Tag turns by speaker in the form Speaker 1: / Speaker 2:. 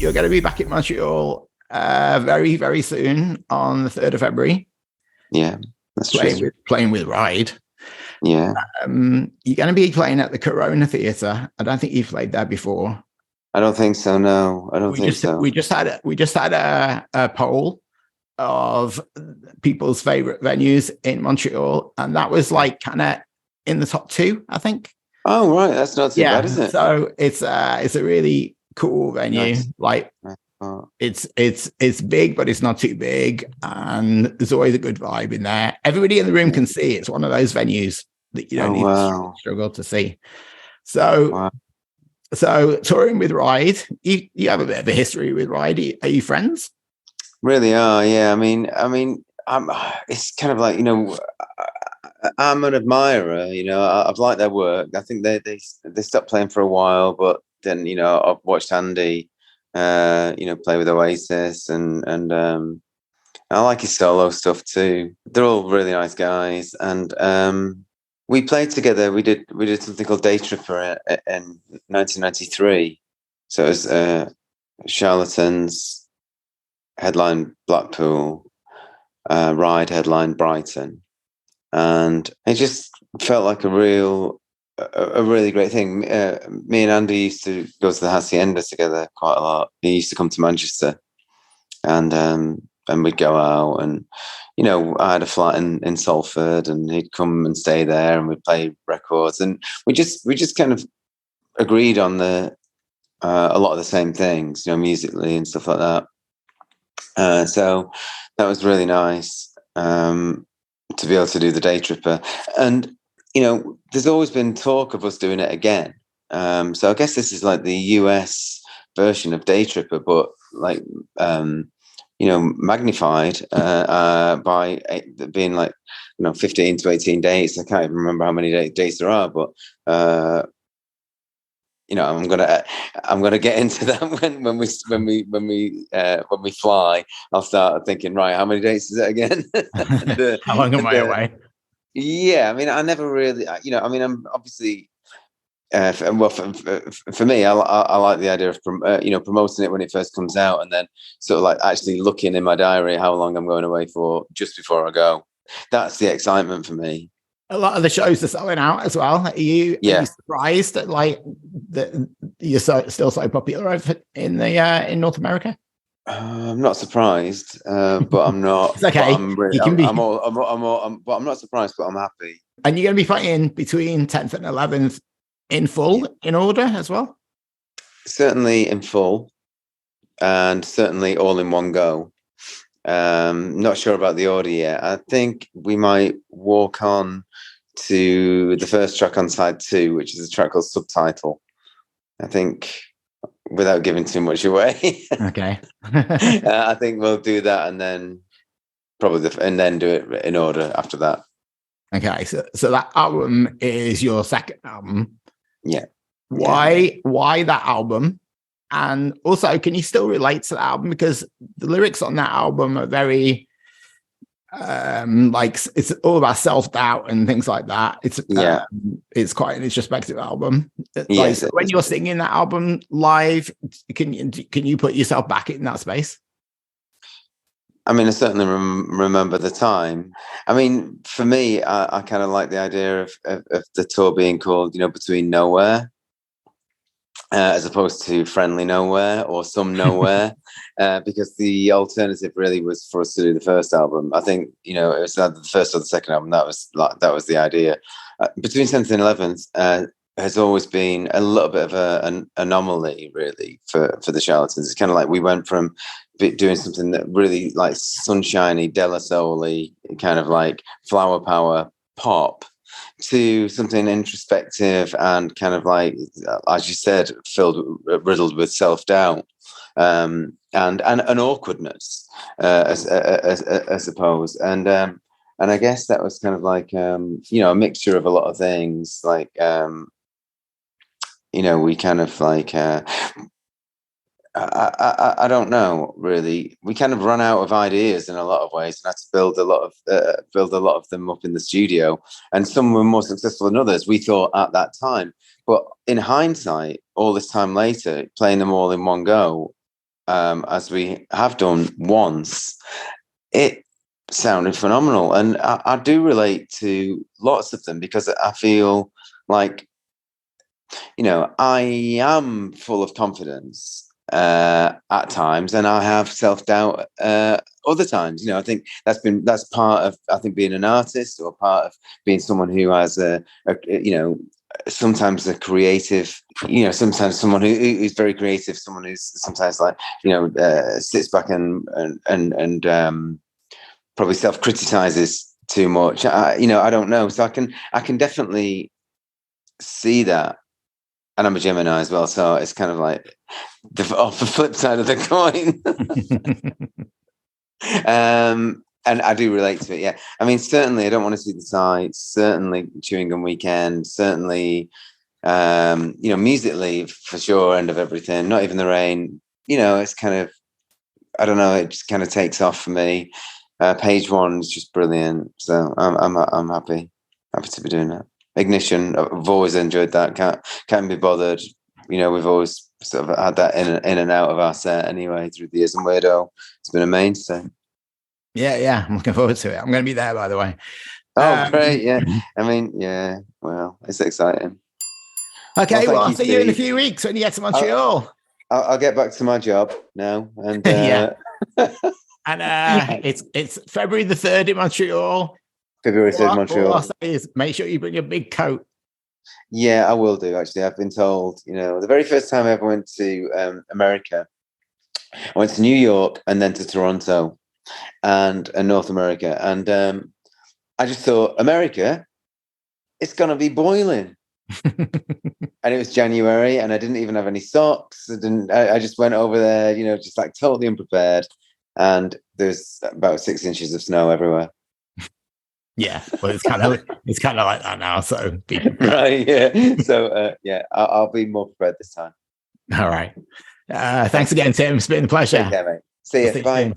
Speaker 1: you're going to be back in Montreal very, very soon on the 3rd of February.
Speaker 2: Yeah, that's true.
Speaker 1: Playing with Ride.
Speaker 2: Yeah.
Speaker 1: You're going to be playing at the Corona Theatre. I don't think you've played there before.
Speaker 2: I don't think so. No, I don't think so.
Speaker 1: We just had a poll of people's favorite venues in Montreal, and that was like kind of in the top 2, I think.
Speaker 2: Oh, right, that's not too bad, is it?
Speaker 1: So it's a really cool venue. Nice. Like it's big, but it's not too big, and there's always a good vibe in there. Everybody in the room can see. It's one of those venues that you don't need to struggle to see. So, so touring with Ride, you have a bit of a history with Ride. Are you friends?
Speaker 2: Really are, yeah. I mean, it's kind of like, you know, I'm an admirer. You know, I've liked their work. I think they stopped playing for a while, but then, you know, I've watched Andy, you know, play with Oasis, and I like his solo stuff too. They're all really nice guys, and we played together. We did something called Daytripper in 1993. So it was Charlatans headline Blackpool, Ride headline Brighton, and it just felt like a really great thing. Me and Andy used to go to the Hacienda together quite a lot. He used to come to Manchester, and we'd go out, and you know, I had a flat in Salford, and he'd come and stay there, and we'd play records, and we just kind of agreed on a lot of the same things, you know, musically and stuff like that. So that was really nice to be able to do the Daytripper, and you know, there's always been talk of us doing it again. So I guess this is like the US version of Daytripper, but like you know, magnified by being like, you know, 15 to 18 dates. I can't even remember how many days there are, but you know, I'm gonna get into that when we fly. I'll start thinking, right, how many dates is it again?
Speaker 1: How long am I away?
Speaker 2: Yeah, I mean, I never really, you know, I mean, I'm obviously. For me, I like the idea of you know, promoting it when it first comes out, and then sort of like actually looking in my diary how long I'm going away for just before I go. That's the excitement for me.
Speaker 1: A lot of the shows are selling out as well. Are you surprised that like that you're still so popular in North America?
Speaker 2: I'm not surprised, but I'm not.
Speaker 1: It's okay.
Speaker 2: But I'm not surprised, but I'm happy.
Speaker 1: And you're going to be fighting between 10th and 11th. In full, in order as well?
Speaker 2: Certainly in full, and certainly all in one go. Not sure about the order yet. I think we might walk on to the first track on side 2, which is a track called Subtitle. I think, without giving too much away.
Speaker 1: Okay.
Speaker 2: I think we'll do that, and then probably and then do it in order after that.
Speaker 1: Okay, so that album is your second album.
Speaker 2: Yeah.
Speaker 1: Why that album? And also, can you still relate to the album? Because the lyrics on that album are very like, it's all about self-doubt and things like that. It's quite an introspective album.
Speaker 2: Yes,
Speaker 1: like, when you're singing that album live, can you put yourself back in that space?
Speaker 2: I mean, I certainly remember the time. I mean, for me, I kind of like the idea of the tour being called, you know, Between Nowhere, as opposed to Friendly Nowhere or Some Nowhere, because the alternative really was for us to do the first album. I think, you know, it was either the first or the second album. That was the idea. Between 10th and 11th has always been a little bit of an anomaly, really, for the Charlatans. It's kind of like we went from doing something that really like sunshiny, Della Soul-y, kind of like flower power pop, to something introspective and kind of like, as you said, riddled with self-doubt and awkwardness, I suppose. And I guess that was kind of like, you know, a mixture of a lot of things. Like, you know, we kind of like, I don't know, really. We kind of run out of ideas in a lot of ways, and had to build a lot of them up in the studio. And some were more successful than others, we thought, at that time. But in hindsight, all this time later, playing them all in one go, as we have done once, it sounded phenomenal. And I do relate to lots of them because I feel like, I am full of confidence at times, and I have self-doubt other times. I think that's part of, I think, being an artist, or part of being someone who has sometimes a creative, sometimes someone who's very creative, someone who's sometimes like, sits back and probably self-criticizes too much. I don't know. So I can definitely see that. And I'm a Gemini as well, so it's kind of like off the flip side of the coin. And I do relate to it, yeah. I mean, certainly I don't want to see the sights, certainly Chewing Gum Weekend, certainly, musically, for sure, End of Everything, Not Even the Rain. It's kind of, I don't know, it just kind of takes off for me. Page One is just brilliant. So I'm happy to be doing that. Ignition, I've always enjoyed that. Can't be bothered. We've always sort of had that in and out of our set anyway through the years. And Weirdo, it's been a mainstay.
Speaker 1: Yeah, I'm looking forward to it. I'm going to be there, by the way.
Speaker 2: Oh, great! Yeah, I mean, yeah. Well, it's exciting.
Speaker 1: Okay, well, I'll see you in a few weeks when you get to Montreal.
Speaker 2: I'll get back to my job now, and
Speaker 1: yeah. And it's February the 3rd in Montreal.
Speaker 2: February 3rd, Montreal.
Speaker 1: All I'll say is make sure you bring a big coat.
Speaker 2: Yeah, I will do, actually. I've been told, the very first time I ever went to America, I went to New York and then to Toronto and North America. And I just thought, America, it's going to be boiling. And it was January and I didn't even have any socks. I just went over there, just like totally unprepared. And there's about 6 inches of snow everywhere.
Speaker 1: Yeah, well, it's kind of like that now. So
Speaker 2: right, yeah. So I'll be more prepared this time.
Speaker 1: All right. Thanks again, Tim. It's been a pleasure.
Speaker 2: Take care, mate. See you. Bye.